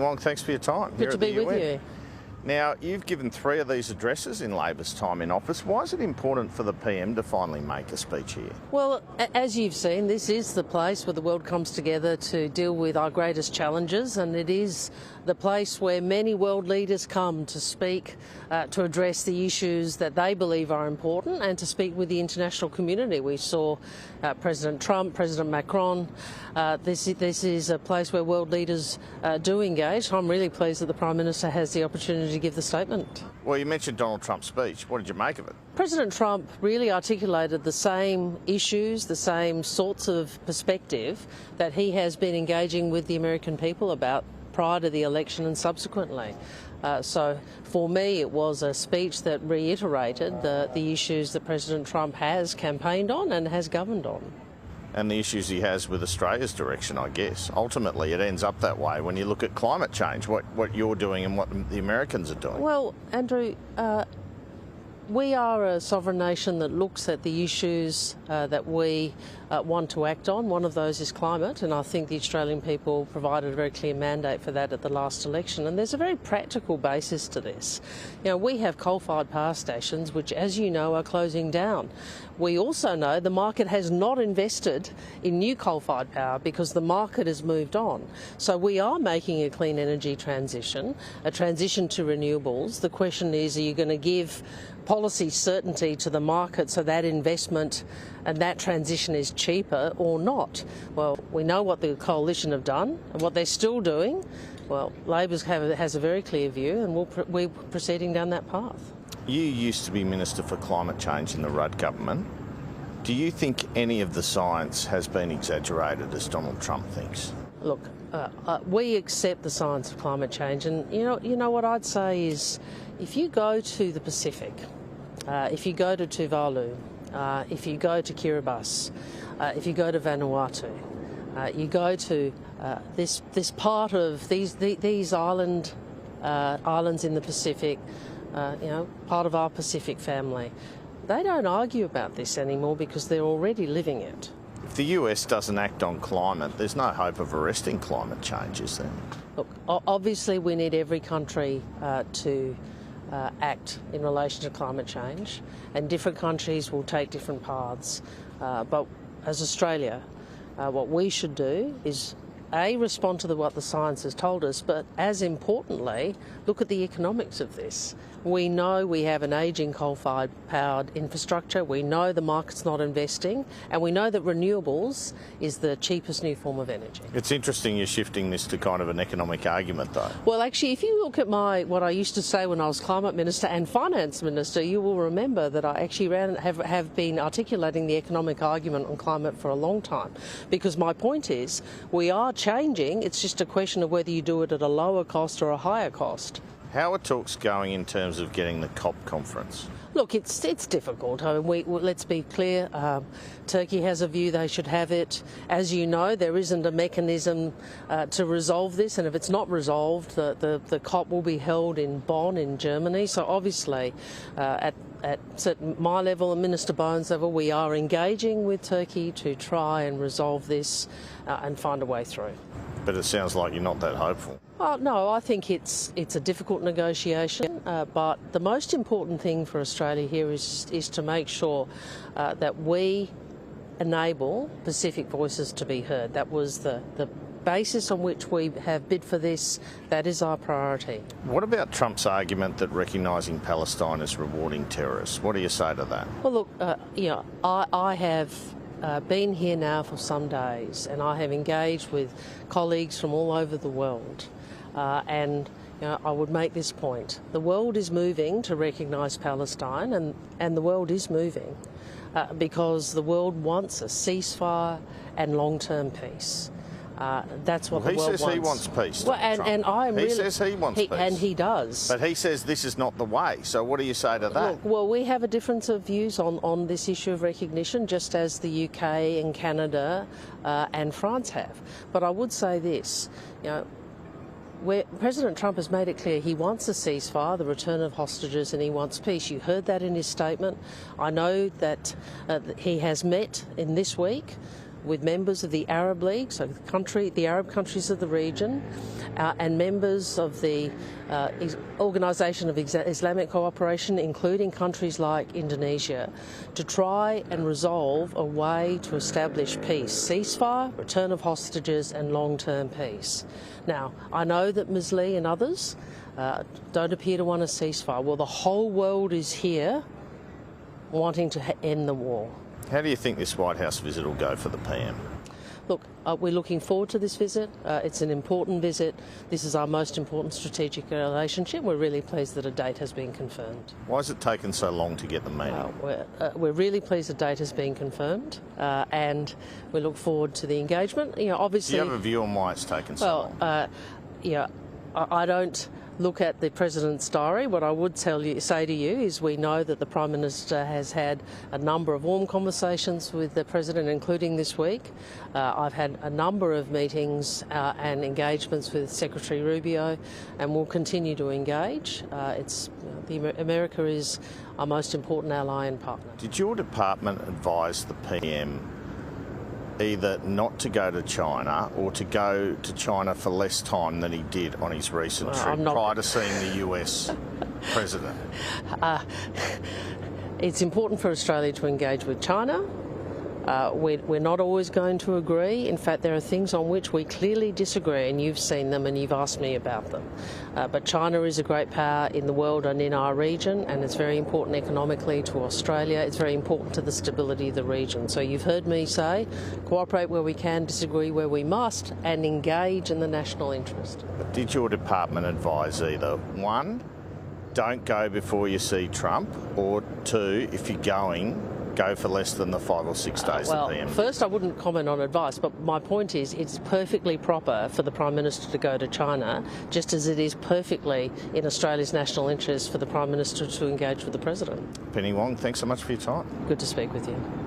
Wong, thanks for your time. Good to be with you. Now, you've given 3 of these addresses in Labor's time in office. Why is it important for the PM to finally make a speech here? Well, as you've seen, this is the place where the world comes together to deal with our greatest challenges, and it is the place where many world leaders come to speak, to address the issues that they believe are important and to speak with the international community. We saw President Trump, President Macron. This is a place where world leaders do engage. I'm really pleased that the Prime Minister has the opportunity to give the statement. Well, you mentioned Donald Trump's speech. What did you make of it? President Trump really articulated the same issues, the same sorts of perspective that he has been engaging with the American people about prior to the election and subsequently. So for me, it was a speech that reiterated the issues that President Trump has campaigned on and has governed on. And the issues he has with Australia's direction, I guess. Ultimately, it ends up that way when you look at climate change, what you're doing and what the Americans are doing. Well, Andrew, we are a sovereign nation that looks at the issues that we want to act on. One of those is climate, and I think the Australian people provided a very clear mandate for that at the last election. And there's a very practical basis to this. You know, we have coal-fired power stations which, as you know, are closing down. We also know the market has not invested in new coal-fired power because the market has moved on. So we are making a clean energy transition, a transition to renewables. The question is, are you going to give policy certainty to the market so that investment and that transition is cheaper or not? Well, we know what the coalition have done and what they're still doing. Well, Labor has a very clear view, and we're proceeding down that path. You used to be Minister for Climate Change in the Rudd government. Do you think any of the science has been exaggerated, as Donald Trump thinks? Look, we accept the science of climate change, and you know what I'd say is, if you go to the Pacific, if you go to Tuvalu, if you go to Kiribati, if you go to Vanuatu, you go to this part of these islands in the Pacific, part of our Pacific family. They don't argue about this anymore because they're already living it. If the US doesn't act on climate, there's no hope of arresting climate change, is there? Look, obviously we need every country to act in relation to climate change, and different countries will take different paths. But as Australia, what we should do is respond to what the science has told us, but as importantly, look at the economics of this. We know we have an ageing coal-fired powered infrastructure. We know the market's not investing, and we know that renewables is the cheapest new form of energy. It's interesting you're shifting this to kind of an economic argument, though. Well, actually, if you look at what I used to say when I was Climate Minister and Finance Minister, you will remember that I actually have been articulating the economic argument on climate for a long time. Because my point is, we are changing. It's just a question of whether you do it at a lower cost or a higher cost. How are talks going in terms of getting the COP conference? Look, it's difficult. I mean, let's be clear. Turkey has a view they should have it. As you know, there isn't a mechanism to resolve this, and if it's not resolved, the COP will be held in Bonn in Germany. So obviously, at my level and Minister Bowen's level, we are engaging with Turkey to try and resolve this and find a way through. But it sounds like you're not that hopeful. Oh, no, I think it's a difficult negotiation, but the most important thing for Australia here is to make sure that we enable Pacific voices to be heard. That was the basis on which we have bid for this. That is our priority. What about Trump's argument that recognising Palestine is rewarding terrorists? What do you say to that? Well, look, I have been here now for some days, and I have engaged with colleagues from all over the world. And I would make this point. The world is moving to recognise Palestine, and the world is moving because the world wants a ceasefire and long-term peace. That's what the world wants. He says he wants peace. Well, and I am really. He says he wants peace. And he does. But he says this is not the way. So what do you say to that? Look, well, we have a difference of views on this issue of recognition, just as the UK and Canada and France have. But I would say this, where President Trump has made it clear he wants a ceasefire, the return of hostages, and he wants peace. You heard that in his statement. I know that he has met in this week with members of the Arab League, so the Arab countries of the region, and members of the Organisation of Islamic Cooperation, including countries like Indonesia, to try and resolve a way to establish peace, ceasefire, return of hostages and long-term peace. Now, I know that Ms Lee and others don't appear to want a ceasefire. Well, the whole world is here wanting to end the war. How do you think this White House visit will go for the PM? Look, we're looking forward to this visit. It's an important visit. This is our most important strategic relationship. We're really pleased that a date has been confirmed. Why has it taken so long to get the meeting? We're really pleased the date has been confirmed, and we look forward to the engagement. You know, obviously. Do you have a view on why it's taken so long? I don't look at the President's diary. What I would say to you is we know that the Prime Minister has had a number of warm conversations with the President, including this week. I've had a number of meetings and engagements with Secretary Rubio, and we'll continue to engage. America is our most important ally and partner. Did your department advise the PM either not to go to China or to go to China for less time than he did on his recent trip prior to seeing the US President? It's important for Australia to engage with China. We're not always going to agree. In fact, there are things on which we clearly disagree, and you've seen them and you've asked me about them. But China is a great power in the world and in our region, and it's very important economically to Australia. It's very important to the stability of the region. So you've heard me say, cooperate where we can, disagree where we must, and engage in the national interest. Did your department advise either, one, don't go before you see Trump, or two, if you're going, go for less than the 5 or 6 days the PM? First, I wouldn't comment on advice, but my point is it's perfectly proper for the Prime Minister to go to China, just as it is perfectly in Australia's national interest for the Prime Minister to engage with the President. Penny Wong, thanks so much for your time. Good to speak with you.